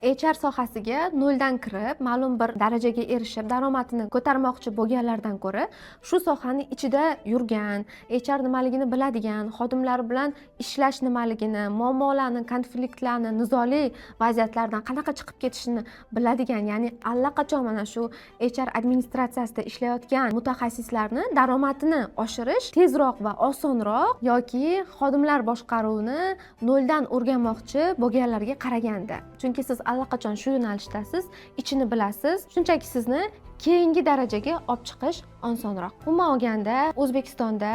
HR sohasiga noldan kirib, ma'lum bir darajaga erishib, daromadini ko'tarmoqchi bo'lganlardan ko'ra, shu sohani ichida yurgan, HR nimaligini biladigan, xodimlar bilan ishlash nimaligini, muammolarni, konfliktlarni, nizoli vaziyatlardan qanaqa chiqib ketishini biladigan, ya'ni allaqachon mana shu HR administratsiyasida ishlayotgan mutaxassislarni daromadini oshirish tezroq va osonroq yoki xodimlar boshqaruvini noldan o'rganmoqchi bo'lganlarga qaraganda. Chunki siz allaqachon shu yo'nalishdasiz, ichini bilasiz, shunchaki sizni keyingi darajaga olib chiqish osonroq. Umuman olganda, O'zbekistonda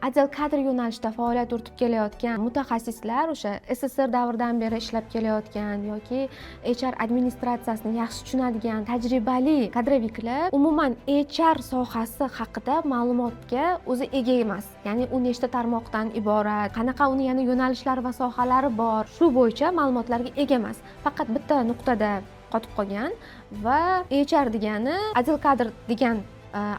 odel kadr yo'nalishida faoliyat yuritib kelayotgan mutaxassislar o'sha SSR davridan beri ishlab kelayotgan yoki HR administratsiyasini yaxshi tushunadigan tajribali kadroviklar umuman HR sohasi haqida ma'lumotga o'zi ega emas. Ya'ni u nechta tarmoqdan iborat, qanaqa uni yana yo'nalishlari va sohalari bor, shu bo'yicha ma'lumotlarga ega emas. Faqat bitta nuqtada qotib qolgan va HR degani odel kadr degan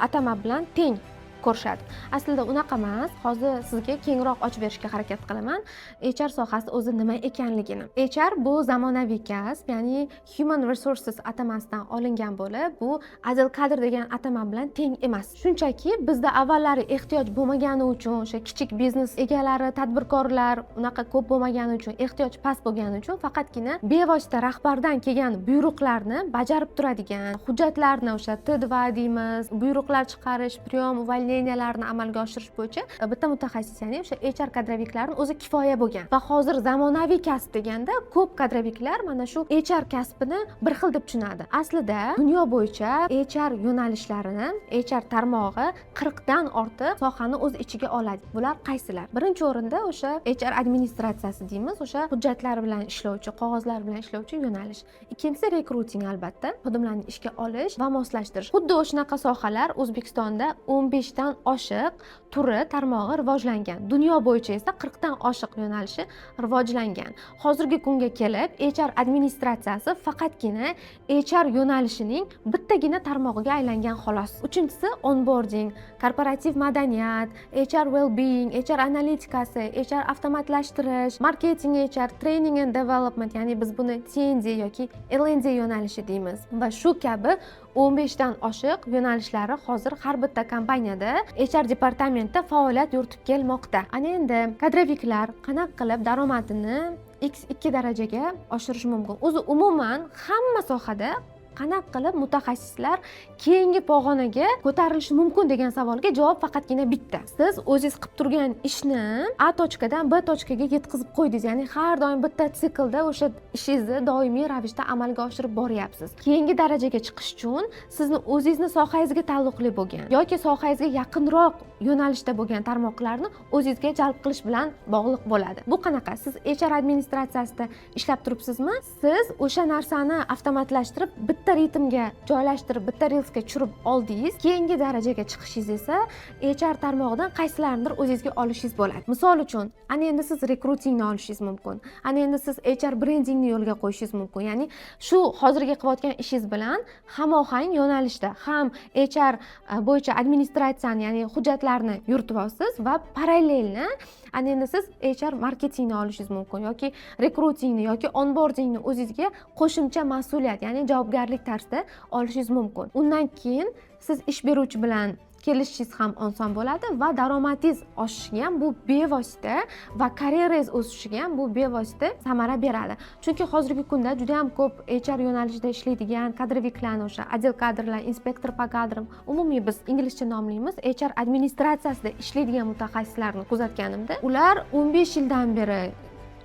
atama bilan teng ko'rishadi. Aslida unaqa emas. Hozir sizga kengroq ochib berishga harakat qilaman. HR sohasi o'zi nima ekanligini. HR bu zamonaviy kasb, ya'ni Human Resources atamasidan olingan bo'lib, bu odel kadr degan atama bilan teng emas. Shunchaki bizda avvallari ehtiyoj bo'lmagani uchun, o'sha kichik biznes egalari, tadbirkorlar unaqa ko'p bo'lmagani uchun, ehtiyoj past bo'lgani uchun faqatgina bevosita rahbardan kelgan buyruqlarni bajarib turadigan, hujjatlarni o'sha T2 deymiz, buyruqlar chiqarish, priyom, uvolneniyalarni amalga oshirish bo'yicha bitta mutaxassis, ya'ni o'sha HR kadroviklarning o'zi kifoya bo'lgan. Va hozir zamonaviy kasb deganda ko'p kadroviklar mana shu HR kasbini bir xil deb tushunadi. Aslida dunyo bo'yicha HR yo'nalishlarini, HR tarmog'i 40 dan ortiq sohani o'z ichiga oladi. Bular qaysilar? Birinchi o'rinda o'sha HR administratsiyasi deymiz, o'sha hujjatlar bilan ishlovchi, qog'ozlar bilan ishlovchi yo'nalish. Ikkinchisi rekruting, albatta, xodimlarni ishga olish va moslashtirish. Xuddi o'shanaqa sohalar O'zbekistonda 15 dan oshiq turi, tarmog'i rivojlangan. Dunyo bo'yicha esa 40 dan oshiq yo'nalishi rivojlangan. Hozirgi kunga kelib HR administratsiyasi faqatgina HR yo'nalishining bittagina tarmog'iga aylangan xolos. Uchinchisi onboarding, korporativ madaniyat, HR well-being, HR analitikasi, HR avtomatlashtirish, marketing HR, training and development, ya'ni biz buni TND yoki LND yo'nalishi deymiz. Va shu kabi 15 dan oshiq yo'nalishlari hozir har bitta kompaniyada HR departamentda faoliyat yuritib kelmoqda. Ana endi kadroviklar qanaqa qilib daromadini X2 darajaga oshirish mumkin? O'zi umuman hamma sohada qanaqa qilib mutaxassislar keyingi pog'onaga ko'tarilishi mumkin degan savolga javob faqatgina bitta. Siz o'zingiz qilib turgan ishni A tochkadan B tochkaga yetkazib qo'ydingiz. Ya'ni har doim bitta siklda o'sha ishingizni doimiy ravishda amalga oshirib boryapsiz. Keyingi darajaga chiqish uchun sizni o'zingizning sohangizga taalluqli bo'lgan yoki sohangizga yaqinroq yo'nalishda bo'lgan tarmoqlarni o'zingizga jalb qilish bilan bog'liq bo'ladi. Bu qanaqa? Siz HR administratsiyasida ishlab turibsizmi? Siz o'sha narsani avtomatlashtirib bitta ritmga joylashtirib, bitta relsga tushirib oldingiz. Keyingi darajaga chiqishingiz esa HR tarmog'idan qaysilaridir o'zingizga olishingiz bo'ladi. Misol uchun, ana endi siz rekrutingni olishingiz mumkin. Ana endi siz HR brendingni yo'lga qo'yishingiz mumkin. Ya'ni shu hozirgi qilayotgan ishingiz bilan hamohang yo'nalishda ham HR bo'yicha administratsiyani, ya'ni hujjatlarni yuritib olasiz va parallelni ana endi siz HR marketingni olishingiz mumkin yoki rekrutingni yoki onboardingni o'zingizga qo'shimcha mas'uliyat, ya'ni javobgarlik tarzda olishingiz mumkin. Undan keyin siz ish beruvchi bilan kelishingiz ham oson bo'ladi va daromadingiz oshishiga ham bu bevosita va karyerangiz o'sishiga ham bu bevosita samara beradi. Chunki hozirgi kunda juda ham ko'p HR yo'nalishida ishlaydigan kadroviklarni, o'sha odel kadrlar, inspektor po kadram, umumiy biz inglizcha nomlaymiz, HR administratsiyasida ishlaydigan mutaxassislarni kuzatganimda, ular 15 yildan beri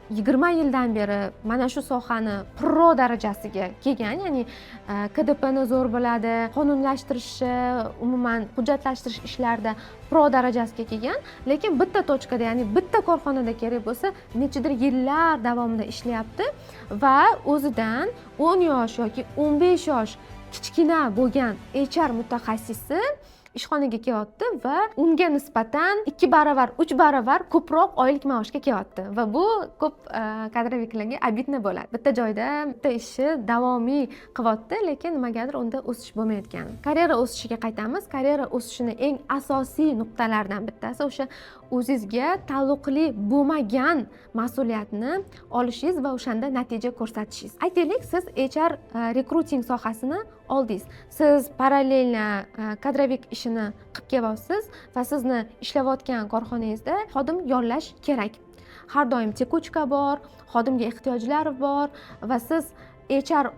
20 yildan beri mana shu sohani pro darajasiga kelgan, ya'ni KDPni zo'r biladi, qonunlashtirishi, umuman hujjatlashtirish ishlarida pro darajasiga kelgan, lekin bitta tochkada, ya'ni bitta korxonada kerak bo'lsa, nechadir yillar davomida ishlayapti va o'zidan 10 yosh yoki 15 yosh kichkina bo'lgan HR mutaxassisi ishxonaga kelyapti va unga nisbatan 2 barobar 3 barobar ko'proq oylik maoshga kelyapti va bu ko'p kadroviklarga обидно bo'ladi. Bitta joyda bitta ishni davomiy qilyapti, lekin nimagadir unda o'sish bo'lmayotgan. Karyera o'sishiga qaytamiz. Karyera o'sishining eng asosiy nuqtalaridan bittasi o'sha o'zingizga taalluqli bo'lmagan mas'uliyatni olishingiz va o'shanda natija ko'rsatishingiz. Aytaylik, siz HR rekruting sohasini oldingiz. Siz parallelni kadrovik ishini qilib kelyapsiz va sizni ishlayotgan korxonangizda xodim yollash kerak. Har doim tekuchka bor, xodimga ehtiyojlar bor va siz HR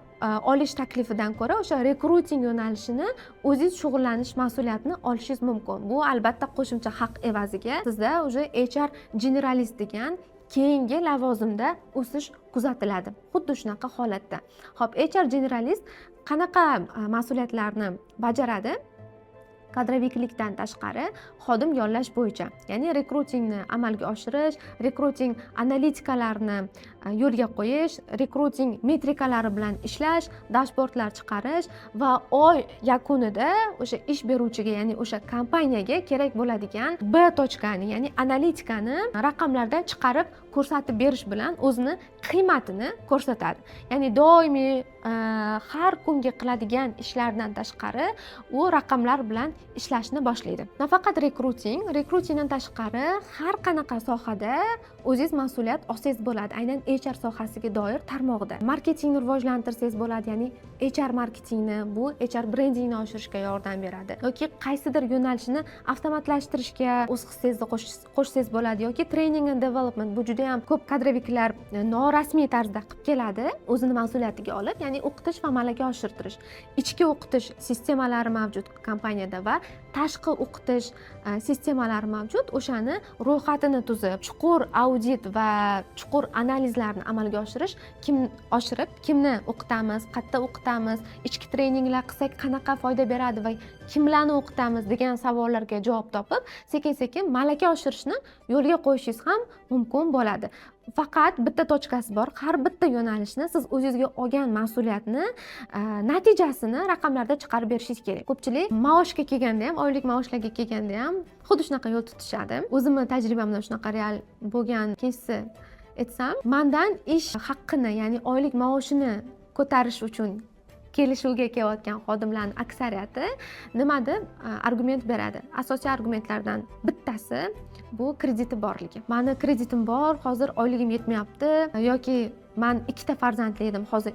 olish taklifidan ko'ra o'sha rekruting yo'nalishini o'zingiz shug'ullanish mas'uliyatini olishingiz mumkin. Bu albatta qo'shimcha haq evaziga sizda o'sha HR generalist degan keyingi lavozimda o'sish kuzatiladi. Xuddi shunaqa holatda. Xo'p, HR generalist qanaqa mas'uliyatlarni bajaradi? Kadroviklikdan tashqari xodim yollash bo'yicha, ya'ni rekrutingni amalga oshirish, rekruting analitikalarini yo'lga qo'yish, rekruting metrikalari bilan ishlash, dashbordlar chiqarish va oy yakunida o'sha ish beruvchiga, ya'ni o'sha kompaniyaga kerak bo'ladigan B tochkani, ya'ni analitikani raqamlardan chiqarib ko'rsatib berish bilan o'zini qiymatini ko'rsatadi. Ya'ni doimiy har kungi qiladigan ishlardan tashqari u raqamlar bilan ishlashni boshlaydi. Nafaqat rekrutingdan tashqari har qanaqa sohada o'zingiz mas'uliyat olsangiz bo'ladi. Aynan HR sohasiga doir tarmog'ida. Marketingni rivojlantirsangiz bo'ladi, ya'ni HR marketingni, bu HR brendingni oshirishga yordam beradi. Yoki qaysidir yo'nalishni avtomatlashtirishga o'z hissangizni qo'shsangiz bo'ladi, yoki training and development. Bu juda ham ko'p kadroviklar norasmiy tarzda qilib keladi, o'zini mas'uliyatiga olib, ya'ni o'qitish va malaka oshirtirish. Ichki o'qitish sistemalari mavjud kompaniyada va tashqi o'qitish sistemalari mavjud. O'shani ro'yxatini tuzib, chuqur audit va chuqur analizlarni amalga oshirib, kimni o'qitamiz, qayerda o'qitamiz, ichki treninglar qilsak qanaqa foyda beradi va kimlarni o'qitamiz degan savollarga javob topib, sekin-sekin malaka oshirishni yo'lga qo'yishingiz ham mumkin bo'ladi. Faqat bitta tochkasi bor. Har bitta yo'nalishni siz o'zingizga olgan mas'uliyatni natijasini raqamlarda chiqarib berishingiz kerak. Ko'pchilik maoshga kelganda ham, oylik maoshlarga kelganda ham xuddi shunaqa yo'l tutishadi. O'zimning tajribamda shunaqa real bo'lgan. Ikkinchisi aytsam, mendan ish haqqini, ya'ni oylik maoshini ko'tarish uchun kelishuvga kelayotgan xodimlarning aksariyati nimada argument beradi? Asosiy argumentlardan bittasi bu krediti borligi. Meni kreditim bor, hozir oyligim yetmayapti yoki men 2 farzandli edim, hozir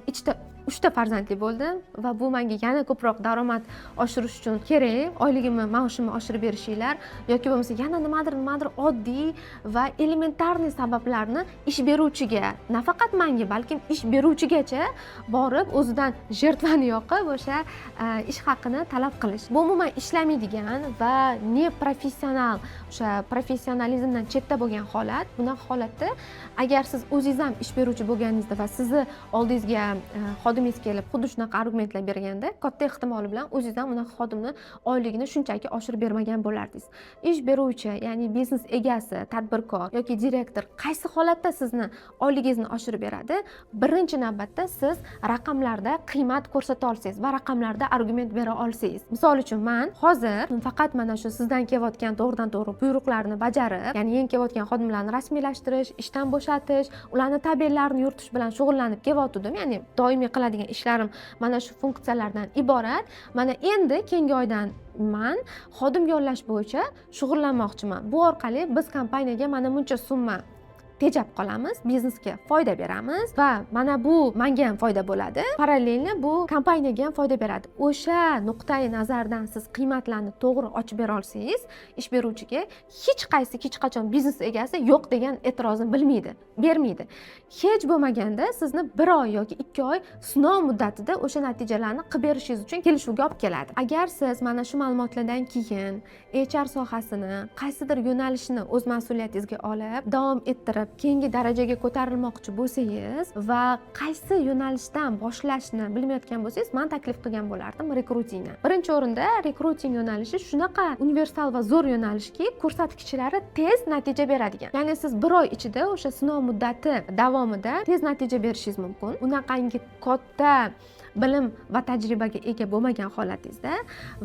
3 farzandli bo'ldim va bu menga yana ko'proq daromad oshirish uchun kerak. Oyligimni, maoshimni oshirib berishinglar yoki bo'lmasa yana nimadir oddiy va elementarniy sabablarni ish beruvchiga, nafaqat menga, balki ish beruvchigacha borib o'zidan jertvani yoqib o'sha ish haqini talab qilish. Bu umuman ishlamaydigan va neprofessional, o'sha professionalizmdan chetda bo'lgan holat. Bunaqa holatda agar siz o'zingiz ham ish beruvchi bo'lganingizda va sizni oldingizga xodimingiz kelib xuddi shunaqa argumentlar berganda, katta ehtimol bilan o'zingiz ham unaqa xodimni oyligini shunchaki oshirib bermagan bo'lardingiz. Ish beruvchi, ya'ni biznes egasi, tadbirkor yoki direktor qaysi holatda sizni oyligingizni oshirib beradi? Birinchi navbatda siz raqamlarda qiymat ko'rsata olsangiz va raqamlarda argument bera olsangiz. Misol uchun, men hozir faqat mana shu sizdan kelayotgan to'g'ridan-to'g'ri buyruqlarni bajarib, ya'ni yangi kelayotgan xodimlarni rasmiylashtirish, ishdan bo'shatish, ularni tabellarni yuritish bilan shug'ullanib kelayotdim. Ya'ni doimiy qiladigan ishlarim mana shu funksiyalardan iborat. Mana endi keyingi oydan men xodim yollash bo'yicha shug'ullanmoqchiman. Bu orqali biz kompaniyaga mana buncha summa tejab qolamiz, biznesga foyda beramiz va mana bu menga ham foyda bo'ladi. Parallelni bu kompaniyaga ham foyda beradi. O'sha nuqtai nazardan siz qiymatlarni to'g'ri ochib bera olsangiz, ish beruvchiga hech qachon biznes egasi yo'q degan e'tirozini bermaydi. Hech bo'lmaganda sizni 1 oy yoki 2 oy sinov muddatida o'sha natijalarni qilib berishingiz uchun kelishuvga olib keladi. Agar siz mana shu ma'lumotlardan keyin HR sohasini qaysidir yo'nalishni o'z mas'uliyatingizga olib, davom ettirib qilib keyingi darajaga ko'tarilmoqchi bo'lsangiz va qaysi yo'nalishdan boshlashni bilmayotgan bo'lsangiz, men taklif qilgan bo'lardim rekrutingni. Birinchi o'rinda rekruting yo'nalishi shunaqa universal va zo'r yo'nalishki, ko'rsatkichlari tez natija beradigan. Ya'ni siz bir oy ichida o'sha sinov muddati davomida tez natija berishingiz mumkin. Unaqangi katta bilim va tajribaga ega bo'lmagan holatingizda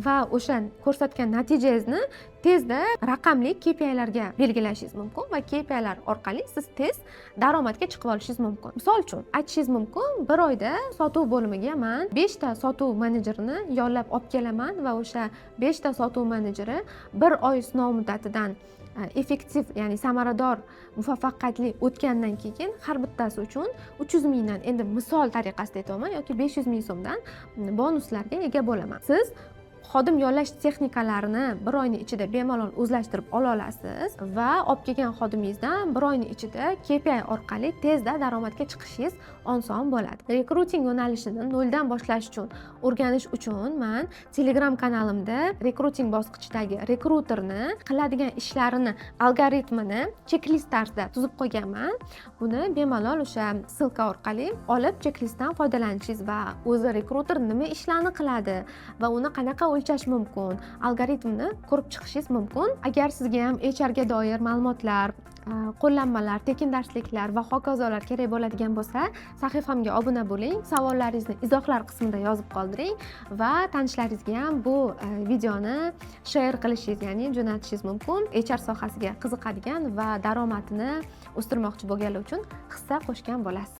va o'sha ko'rsatgan natijangizni tezda raqamli KPIlarga belgilashingiz mumkin va KPIlar orqali siz tez daromadga chiqib olishingiz mumkin. Misol uchun aytishingiz mumkin, bir oyda sotuv bo'limiga men 5 ta sotuv menejerini yollab olib kelaman va o'sha 5 ta sotuv menejeri bir oy sinov muddatidan effektiv, ya'ni samarador, muvaffaqiyatli o'tgandan keyin har bittasi uchun 300 mingdan, endi misol tariqasida aytaman, yoki 500 ming so'mdan bonuslarga ega bo'laman. Siz xodim yollash texnikalarini bir oyning ichida bemalol o'zlashtirib ola olasiz va olib kelgan xodimingizdan bir oyning ichida KPI orqali tezda daromadga chiqishingiz oson bo'ladi. Rekruting yo'nalishini noldan boshlash uchun, o'rganish uchun men Telegram kanalimda rekruting bosqichidagi rekruterni qiladigan ishlarini, algoritmini checklist tarzida tuzib qo'yganman. Buni bemalol o'sha ssilka orqali olib checklistdan foydalanishingiz va o'zi rekruter nima ishlarni qiladi va uni qanaqa o'lchash mumkin, algoritmni ko'rib chiqishingiz mumkin. Agar sizga ham HR ga doir ma'lumotlar, qo'llanmalar, tekin darsliklar va hokazolar kerak bo'ladigan bo'lsa, sahifamga obuna bo'ling, savollaringizni izohlar qismida yozib qoldiring va tanishlaringizga ham bu videoni share qilishingiz, ya'ni jo'natishingiz mumkin. HR sohasiga qiziqadigan va daromadini o'stirmoqchi bo'lganlar uchun hissa qo'shgan bo'lasiz.